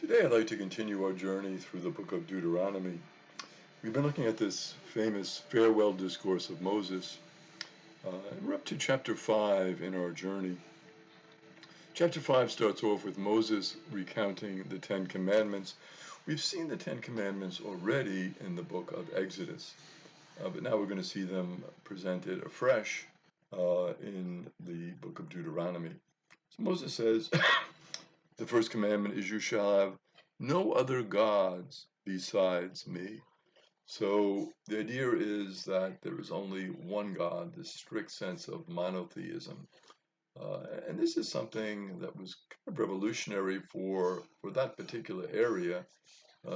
Today I'd like to continue our journey through the book of Deuteronomy. We've been looking at this famous farewell discourse of Moses, and we're up to chapter 5 in our journey. Chapter 5 starts off with Moses recounting the Ten Commandments. We've seen the Ten Commandments already in the book of Exodus, but now we're going to see them presented afresh in the book of Deuteronomy. So Moses says, the first commandment is, you shall have no other gods besides me. So the idea is that there is only one God, this strict sense of monotheism. And this is something that was kind of revolutionary for that particular area,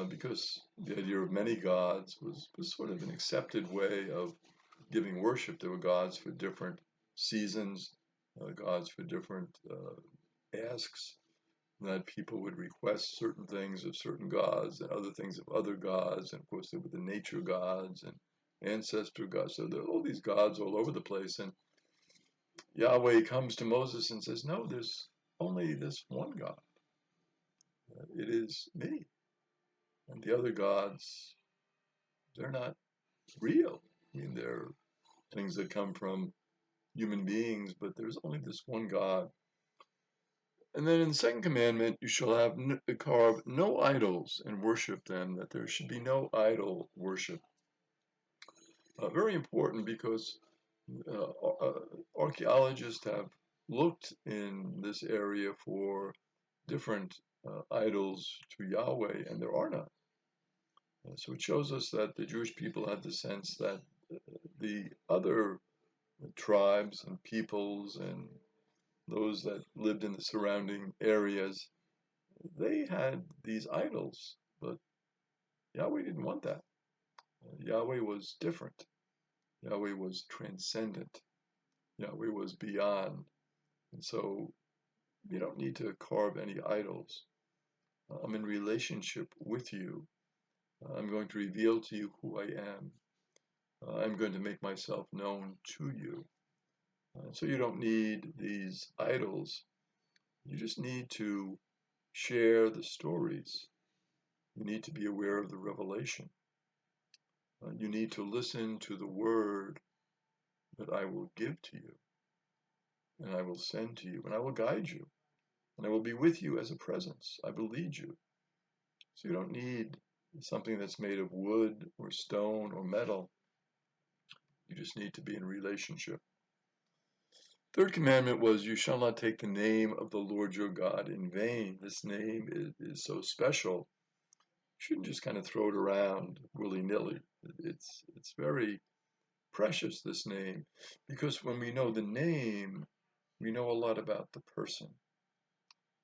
because the idea of many gods was sort of an accepted way of giving worship. There were gods for different seasons, gods for different asks, that people would request certain things of certain gods and other things of other gods. And of course, there were the nature gods and ancestor gods. So there are all these gods all over the place. And Yahweh comes to Moses and says, no, there's only this one God. It is me. And the other gods, they're not real. I mean, they're things that come from human beings, but there's only this one God. And then in the second commandment, you shall have carve no idols and worship them, that there should be no idol worship. Very important, because archaeologists have looked in this area for different idols to Yahweh, and there are none. So it shows us that the Jewish people had the sense that the other tribes and peoples and those that lived in the surrounding areas, they had these idols, but Yahweh didn't want that. Yahweh was different. Yahweh was transcendent. Yahweh was beyond. And so you don't need to carve any idols. I'm in relationship with you. I'm going to reveal to you who I am. I'm going to make myself known to you. So you don't need these idols. You just need to share the stories. You need to be aware of the revelation. You need to listen to the word that I will give to you, and I will send to you, and I will guide you, and I will be with you as a presence. I will lead you. So you don't need something that's made of wood or stone or metal. You just need to be in relationship. Third commandment was, you shall not take the name of the Lord your God in vain. This name is so special. You shouldn't just kind of throw it around willy-nilly. It's very precious, this name, because when we know the name, we know a lot about the person.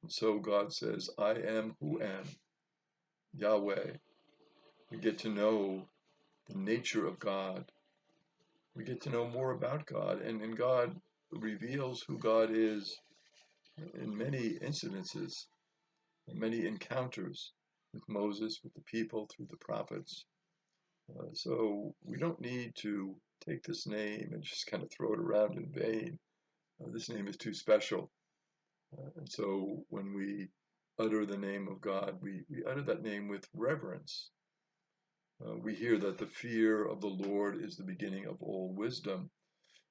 And so God says, I am who am, Yahweh. We get to know the nature of God. We get to know more about God, and God reveals who God is in many incidences, in many encounters with Moses, with the people, through the prophets. So we don't need to take this name and just kind of throw it around in vain. This name is too special. And so when we utter the name of God, we utter that name with reverence. We hear that the fear of the Lord is the beginning of all wisdom.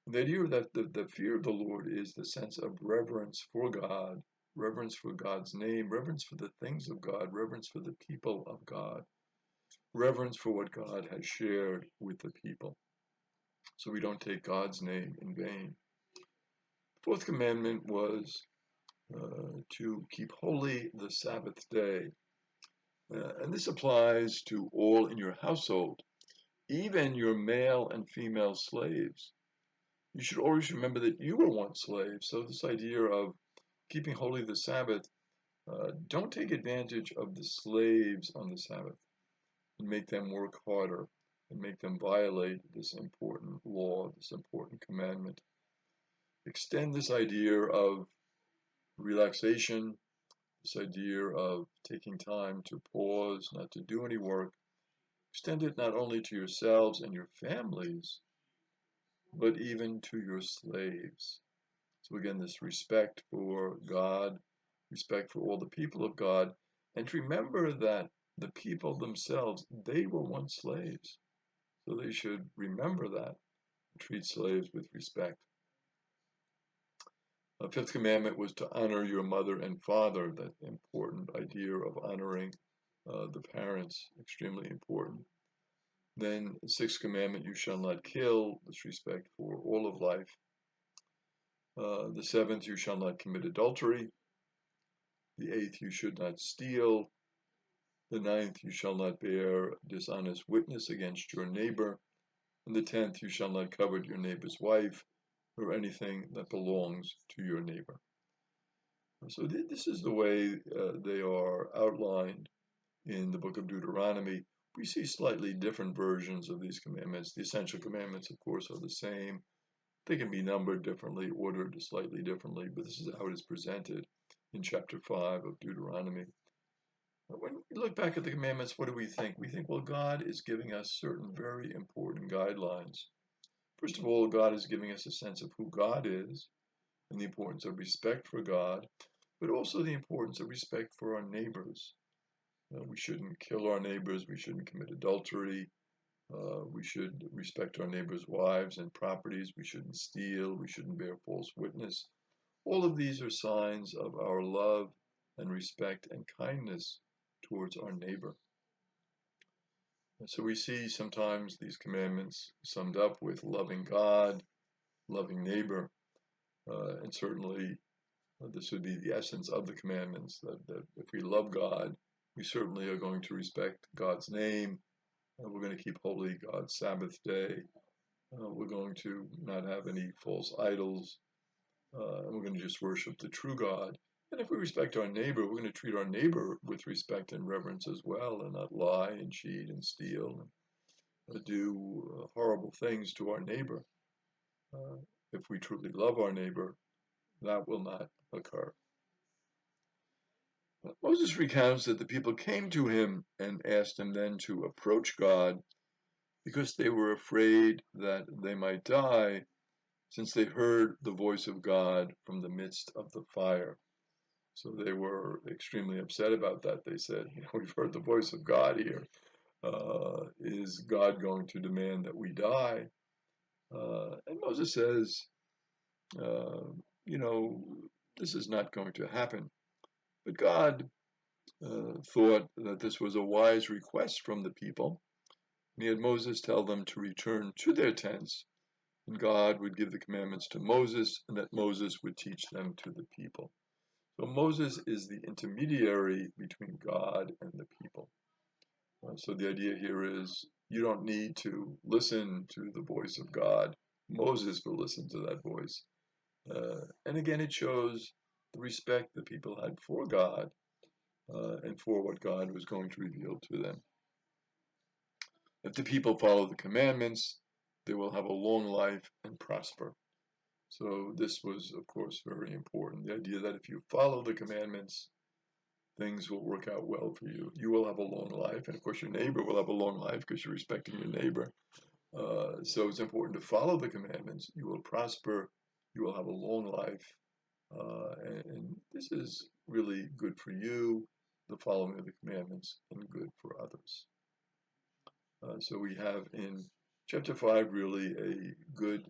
And the idea that the fear of the Lord is the sense of reverence for God, reverence for God's name, reverence for the things of God, reverence for the people of God, reverence for what God has shared with the people. So we don't take God's name in vain. The fourth commandment was to keep holy the Sabbath day. And this applies to all in your household, even your male and female slaves. You should always remember that you were once slaves. So this idea of keeping holy the Sabbath, don't take advantage of the slaves on the Sabbath and make them work harder and make them violate this important law, this important commandment. Extend this idea of relaxation, this idea of taking time to pause, not to do any work. Extend it not only to yourselves and your families, but even to your slaves. So again, this respect for God, respect for all the people of God, And to remember that the people themselves, they were once slaves. So they should remember that, treat slaves with respect. The fifth commandment was to honor your mother and father, that important idea of honoring the parents, extremely important. Then the sixth commandment, you shall not kill, this respect for all of life. The seventh, you shall not commit adultery. The eighth, you should not steal. The ninth, you shall not bear dishonest witness against your neighbor. And the 10th, you shall not covet your neighbor's wife or anything that belongs to your neighbor. So this is the way they are outlined in the book of Deuteronomy. We see slightly different versions of these commandments. The essential commandments, of course, are the same. They can be numbered differently, ordered slightly differently, but this is how it is presented in chapter 5 of Deuteronomy. When we look back at the commandments, what do we think? We think, well, God is giving us certain very important guidelines. First of all, God is giving us a sense of who God is and the importance of respect for God, but also the importance of respect for our neighbors. We shouldn't kill our neighbors. We shouldn't commit adultery. We should respect our neighbors' wives and properties. We shouldn't steal. We shouldn't bear false witness. All of these are signs of our love and respect and kindness towards our neighbor. So we see sometimes these commandments summed up with loving God, loving neighbor, and certainly this would be the essence of the commandments, that if we love God, we certainly are going to respect God's name. We're going to keep holy God's Sabbath day. We're going to not have any false idols. And we're going to just worship the true God. And if we respect our neighbor, we're going to treat our neighbor with respect and reverence as well, and not lie and cheat and steal and do horrible things to our neighbor. If we truly love our neighbor, that will not occur. Moses recounts that the people came to him and asked him then to approach God because they were afraid that they might die, since they heard the voice of God from the midst of the fire. So they were extremely upset about that. They said, we've heard the voice of God here. Is God going to demand that we die? And Moses says, this is not going to happen. But God thought that this was a wise request from the people. And he had Moses tell them to return to their tents, and God would give the commandments to Moses, and that Moses would teach them to the people. So Moses is the intermediary between God and the people. So the idea here is you don't need to listen to the voice of God. Moses will listen to that voice. And again, it shows the respect the people had for God and for what God was going to reveal to them. If the people follow the commandments, they will have a long life and prosper. So this was, of course, very important. The idea that if you follow the commandments, things will work out well for you. You will have a long life, and of course your neighbor will have a long life because you're respecting your neighbor. So it's important to follow the commandments. You will prosper. You will have a long life. And this is really good for you, the following of the commandments, and good for others. So we have in chapter 5 really a good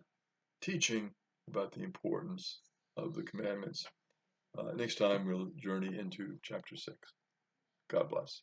teaching about the importance of the commandments. Next time we'll journey into chapter 6. God bless.